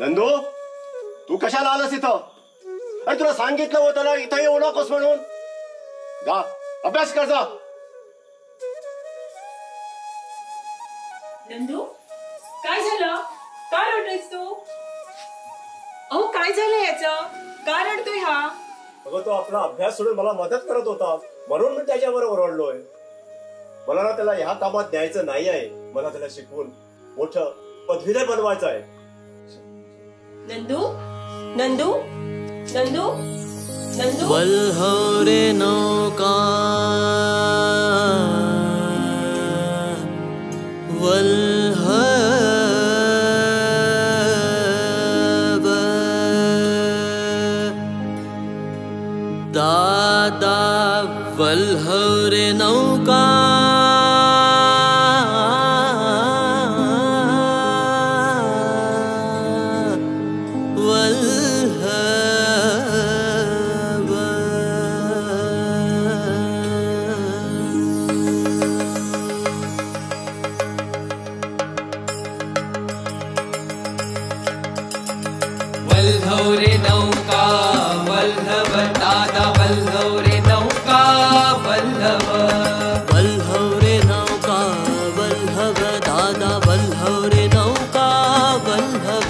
नंदू, तू कशाला आलास इथं? अरे तुला सांगितलं होतं ना इथं येऊ नकोस म्हणून. जा अभ्यास कर जा. नंदू, काय झालं? का रडतोयस तू? अहो काय झालं याचं? का रडतोय हा? अगं तो आपला अभ्यास सोडून मला मदत करत होता म्हणून मी त्याच्यावर ओरडलोय. मला ना त्याला ह्या कामात द्यायचं नाही आहे. मला त्याला शिकवून मोठं पदवीधर बनवायचं आहे. नंदू, नंदू, नंदू, नंदू. वल्हवरे नौका दादा वल्हवरे नौका वल्हवरे नौका वल्लभ दादा वल्हवरे नौका वल्लभ वल्हवरे नौका वल्लभ दादा वल्हवरे नौका वल्लभ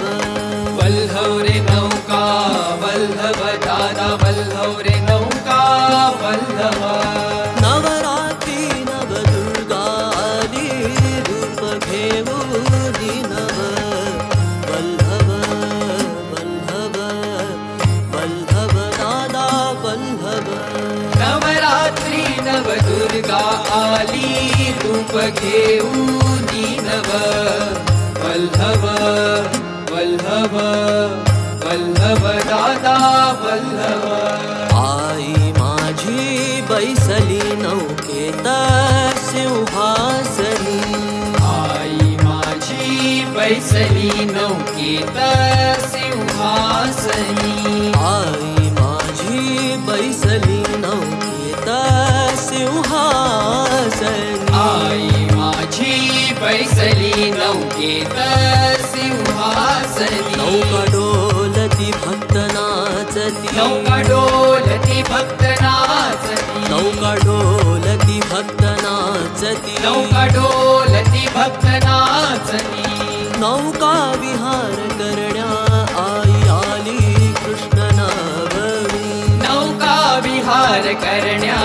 वल्हवरे नौका वल्लभ दादा वल्हवरे नौका वल्लभ नवरात्री नवदुर्गा आली रूप घेऊनी नव वल्लभ वल्लभ वल्लभ दादा वल्लभ नवरात्री नवदुर्गा आली रूप घेऊनी नव वल्लभ वल्लभ वल्लभ दादा वल्लभ आई माझी बैसली नौकेत सिंहासनी आई माझी बैसली नौकेत सिंहासनी आई माझी बैसली नौकेत सिंहासनी आई माझी बैसली नौकेत सिंहासनी नौका डोलती भक्त नाचती नौका डोलती भक्त नाचती नौका डोलती भक्त नाचती नौका डोलती भक्त नाचती नौका विहार करण्या आई आली कृष्ण नवमी नौका विहार करण्या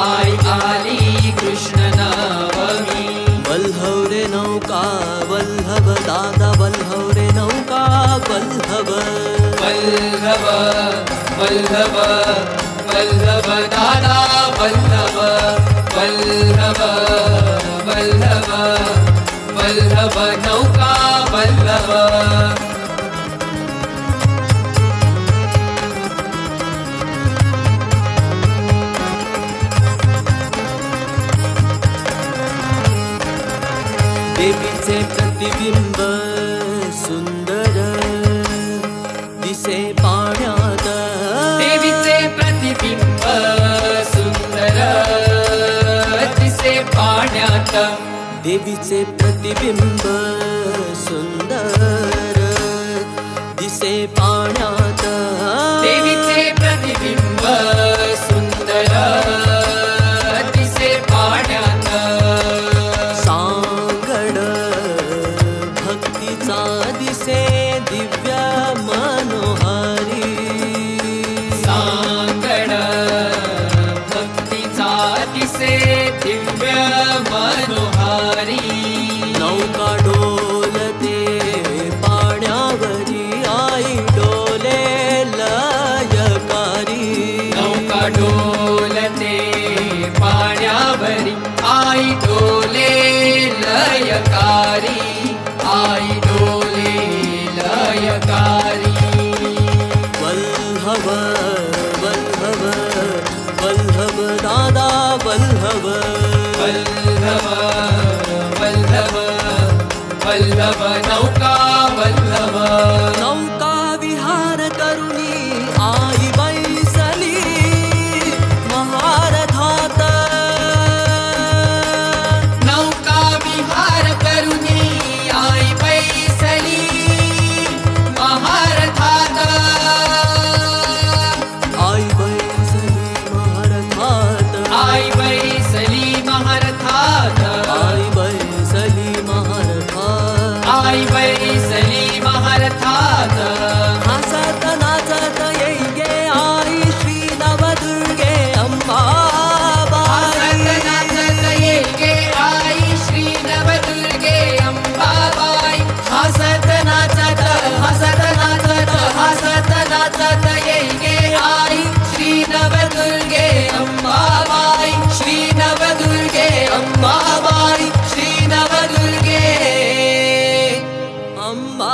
आई आली कृष्ण नवमी वल्हवरे नौका वल्लभ दादा वल्हवरे नौका वल्लभ वल्लभ वल्लभ वल्लभ दादा वल्लभ वल्लभ वल्लभ वल्लभ नौका वल्लभ देवीचे प्रतिबिंब सुंदर दिसे पाण्यात देवीचे प्रतिबिंब सुंदर दिसे पाण्यात देवीचे प्रतिबिंब सुंदर दिसे पाण्यात देवीचे प्रतिबिंब सुंदर दिसे पाण्यात सांगड भक्तीचा दिसे दिव्य मनोहारी सांगड भक्तीचा दिसे दिव्य मनोहारी नौका डोलते पाण्यावरी आई डोले लयकारी नौका डोलते पाण्यावरी आई डोले लयकारी आई डोले लयकारी वल्लभ वल्लभ वल्लभ दादा वल्लभ वल्लभ वल्लभ वल्लभ नौका वल्लभ नौका विहार करुणी आई बैसली महारथात नौका विहार करुणी आई बैसली महा बैसली महारथात हसत नाचत येई गे आई श्री नवदुर्गे अंबाबाई नाचत येई गे आई श्री नवदुर्गे अंबाबाई हसत नाचत येई गे आई श्री नवदुर्गे अंबाबाई श्री नवदुर्गे अंबाबाई श्री नवदुर्गे अंबा